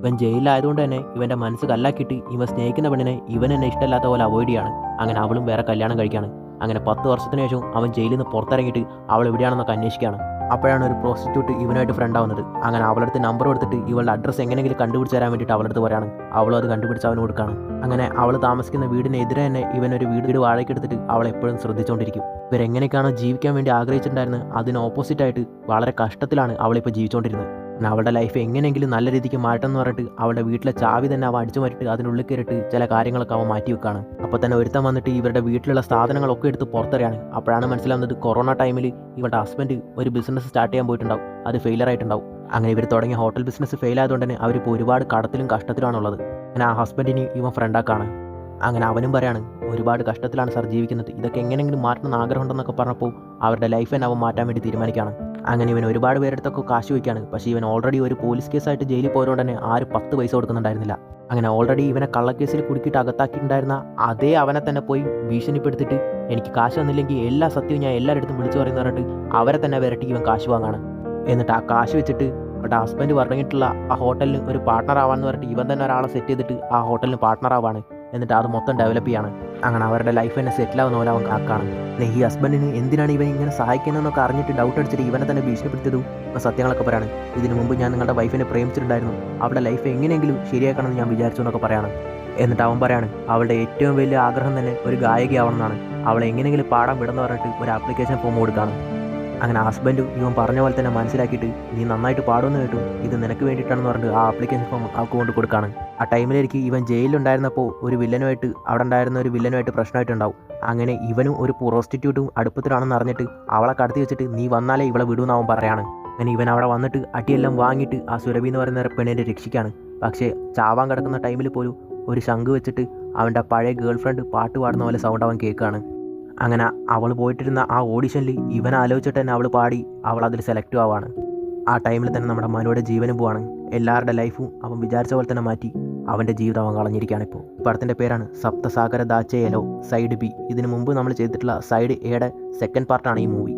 ഇവൻ ജയിലിലായതുകൊണ്ട് തന്നെ ഇവൻ്റെ മനസ്സ് കല്ലാക്കിയിട്ട് ഇവൻ സ്നേഹിക്കുന്ന പെണ്ണിനെ ഇവൻ എന്നെ ഇഷ്ടമില്ലാത്ത പോലെ അവോയ്ഡ് ചെയ്യാണ്. അങ്ങനെ അവളും വേറെ കല്യാണം കഴിക്കുകയാണ്. അങ്ങനെ 10 വർഷത്തിന് ശേഷം അവൻ ജയിലിൽ നിന്ന് പുറത്തിറങ്ങിയിട്ട് അവൾ എവിടെയാണെന്നൊക്കെ അന്വേഷിക്കുകയാണ്. അപ്പോഴാണ് ഒരു പ്രോസ്റ്റിറ്റ്യൂട്ട് ഇവനായിട്ട് ഫ്രണ്ട് ആവുന്നത്. അങ്ങനെ അവളുടെ അടുത്ത് നമ്പർ കൊടുത്തിട്ട് ഇവളുടെ അഡ്രസ്സ് എങ്ങനെയെങ്കിലും കണ്ടുപിടിച്ച് തരാൻ വേണ്ടിയിട്ട് അവളുടെ അടുത്ത് പറയാണ്. അവളും അത് കണ്ടുപിടിച്ച് അവന് കൊടുക്കുകയാണ്. അങ്ങനെ അവൾ താമസിക്കുന്ന വീടിനെതിരെ തന്നെ ഇവനൊരു വീട് വാടകയ്ക്കെടുത്തിട്ട് അവളെ എപ്പോഴും ശ്രദ്ധിച്ചുകൊണ്ടിരിക്കും. ഇവരെങ്ങനെയൊക്കെയാണോ ജീവിക്കാൻ വേണ്ടി ആഗ്രഹിച്ചിട്ടുണ്ടായിരുന്നത് അതിന് ഓപ്പോസിറ്റായിട്ട് വളരെ കഷ്ടത്തിലാണ് അവളിപ്പോൾ ജീവിച്ചുകൊണ്ടിരുന്നത്. അവളുടെ ലൈഫ് എങ്ങനെയെങ്കിലും നല്ല രീതിക്ക് മാറ്റം എന്ന് പറഞ്ഞിട്ട് അവളുടെ വീട്ടിലെ ചാവി തന്നെ അവൻ അടിച്ചു മാറ്റിയിട്ട് അതിനുള്ളിൽ കയറിയിട്ട് ചില കാര്യങ്ങളൊക്കെ അവൻ മാറ്റി വെക്കുകയാണ്. അപ്പോൾ തന്നെ ഒരുത്തൻ വന്നിട്ട് ഇവരുടെ വീട്ടിലുള്ള സാധനങ്ങളൊക്കെ എടുത്ത് പുറത്തെറിയാണ്. അപ്പോഴാണ് മനസ്സിലാവുന്നത് കൊറോണ ടൈമിൽ ഇവളുടെ ഹസ്ബൻഡ് ഒരു ബിസിനസ് സ്റ്റാർട്ട് ചെയ്യാൻ പോയിട്ടുണ്ടാവും. അത് ഫെയിലർ ആയിട്ടുണ്ടാവും. അങ്ങനെ ഇവർ തുടങ്ങിയ ഹോട്ടൽ ബിസിനസ് ഫെയിൽ ആയതുകൊണ്ട് തന്നെ അവരിപ്പോൾ ഒരുപാട് കടത്തിലും കഷ്ടത്തിലാണുള്ളത്. അങ്ങനെ ആ ഹസ്ബൻഡിന് ഇവൻ ഫ്രണ്ടാക്കാണ്. അങ്ങനെ അവനും പറയാണ്, ഒരുപാട് കഷ്ടത്തിലാണ് സാർ ജീവിക്കുന്നത്, ഇതൊക്കെ എങ്ങനെയെങ്കിലും മാറ്റണമെന്ന് ആഗ്രഹമുണ്ടെന്നൊക്കെ പറഞ്ഞപ്പോൾ അവരുടെ ലൈഫ് തന്നെ അവൻ മാറ്റാൻ വേണ്ടി തീരുമാനിക്കുകയാണ്. അങ്ങനെ ഇവൻ ഒരുപാട് പേരെടുത്തൊക്കെ കാശ് വയ്ക്കുകയാണ്. പക്ഷേ ഇവൻ ഓൾറെഡി ഒരു പോലീസ് കേസായിട്ട് ജയിലിൽ പോയതുകൊണ്ട് തന്നെ ആരും 10 പൈസ കൊടുക്കുന്നുണ്ടായിരുന്നില്ല. അങ്ങനെ ഓൾറെഡി ഇവനെ കള്ളക്കേസിൽ കുടുക്കിയിട്ട് അകത്താക്കിയിട്ടുണ്ടായിരുന്ന അതേ അവനെ തന്നെ പോയി ഭീഷണിപ്പെടുത്തിയിട്ട് എനിക്ക് കാശ് വന്നില്ലെങ്കിൽ എല്ലാ സത്യവും ഞാൻ എല്ലാവരുടെ അടുത്തും വിളിച്ചു പറയുന്ന പറഞ്ഞിട്ട് അവരെ തന്നെ വരട്ടി ഇവൻ കാശ് വാങ്ങാണ്. എന്നിട്ട് ആ കാശ് വെച്ചിട്ട് അവരുടെ ഹസ്ബൻഡ് പറഞ്ഞിട്ടുള്ള ആ ഹോട്ടലിന് ഒരു പാർട്ണർ ആവാമെന്ന് പറഞ്ഞിട്ട് ഇവൻ തന്നെ ഒരാളെ സെറ്റ് ചെയ്തിട്ട് ആ ഹോട്ടലിന് പാർട്ണർ ആവാണ്. എന്നിട്ട് അത് മൊത്തം ഡെവലപ്പ് ചെയ്യാണ്. അങ്ങനെ അവരുടെ ലൈഫ് തന്നെ സെറ്റിലാവുന്ന പോലെ അവൻ കാക്കാണ്. ഈ ഹസ്ബൻഡിന് എന്തിനാണ് ഇവൻ ഇങ്ങനെ സഹായിക്കുന്നതെന്നൊക്കെ അറിഞ്ഞിട്ട് ഡൗട്ട് അടിച്ചിട്ട് ഇവനെ തന്നെ ഭീഷണിപ്പെടുത്തിയതും സത്യങ്ങളൊക്കെ പറയാണ്. ഇതിനു മുമ്പ് ഞാൻ നിങ്ങളുടെ വൈഫിനെ പ്രേമിച്ചിട്ടുണ്ടായിരുന്നു, അവളുടെ ലൈഫ് എങ്ങനെയെങ്കിലും ശരിയാക്കണമെന്ന് ഞാൻ വിചാരിച്ചു എന്നൊക്കെ പറയാണ്. എന്നിട്ട് അവൻ പറയാണ് അവളുടെ ഏറ്റവും വലിയ ആഗ്രഹം തന്നെ ഒരു ഗായികയാവണമെന്നാണ്, അവളെ എങ്ങനെയെങ്കിലും പാടാൻ വിടുന്ന പറഞ്ഞിട്ട് ഒരു ആപ്ലിക്കേഷൻ ഫോം കൊടുക്കുകയാണ്. അങ്ങനെ ഹസ്ബൻഡ് ഇവൻ പറഞ്ഞ പോലെ തന്നെ മനസ്സിലാക്കിയിട്ട് നീ നന്നായിട്ട് പാടുമെന്ന് കേട്ടു, ഇത് നിനക്ക് വേണ്ടിയിട്ടാണെന്ന് പറഞ്ഞിട്ട് ആ ആപ്ലിക്കേഷൻ ഫോം അവൾക്ക് കൊണ്ട് കൊടുക്കുകയാണ്. ആ ടൈമിലേക്ക് ഇവൻ ജയിലിലുണ്ടായിരുന്നപ്പോൾ ഒരു വില്ലനുമായിട്ട് അവിടെ ഉണ്ടായിരുന്ന ഒരു വില്ലനുമായിട്ട് പ്രശ്നമായിട്ടുണ്ടാവും. അങ്ങനെ ഇവനും ഒരു പ്രോസ്റ്റിറ്റ്യൂട്ടും അടുപ്പത്തിലാണെന്ന് അറിഞ്ഞിട്ട് അവളെ കടത്തി വെച്ചിട്ട് നീ വന്നാലേ ഇവളെ വിടുമെന്ന് അവൻ പറയാണ്. അങ്ങനെ ഇവൻ അവിടെ വന്നിട്ട് അടിയെല്ലാം വാങ്ങിയിട്ട് ആ സുരഭി എന്ന് പറയുന്ന പെണ്ണിനെ രക്ഷിക്കുകയാണ്. പക്ഷേ ചാവാൻ കിടക്കുന്ന ടൈമിൽ പോലും ഒരു ശംഖ് വെച്ചിട്ട് അവൻ്റെ പഴയ ഗേൾ ഫ്രണ്ട് പാട്ട് പാടുന്ന പോലെ സൗണ്ട് അവൻ കേൾക്കുകയാണ്. അങ്ങനെ അവൾ പോയിട്ടിരുന്ന ആ ഓഡിഷനിൽ ഇവൻ ആലോചിച്ചിട്ട് തന്നെ അവൾ പാടി അവൾ അതിൽ സെലക്ട് ആവാണ്. ആ ടൈമിൽ തന്നെ നമ്മുടെ മനുവിടെ ജീവനും പോവാണ്. എല്ലാവരുടെ ലൈഫും അവൻ വിചാരിച്ച പോലെ തന്നെ മാറ്റി അവൻ്റെ ജീവിതം അവൻ കളഞ്ഞിരിക്കുകയാണ്. ഇപ്പോൾ പടത്തിൻ്റെ പേരാണ് സപ്തസാഗര ദാച്ചേയലോ സൈഡ് ബി. ഇതിനു മുമ്പ് നമ്മൾ ചെയ്തിട്ടുള്ള സൈഡ് എയുടെ സെക്കൻഡ് പാർട്ടാണ് ഈ മൂവി.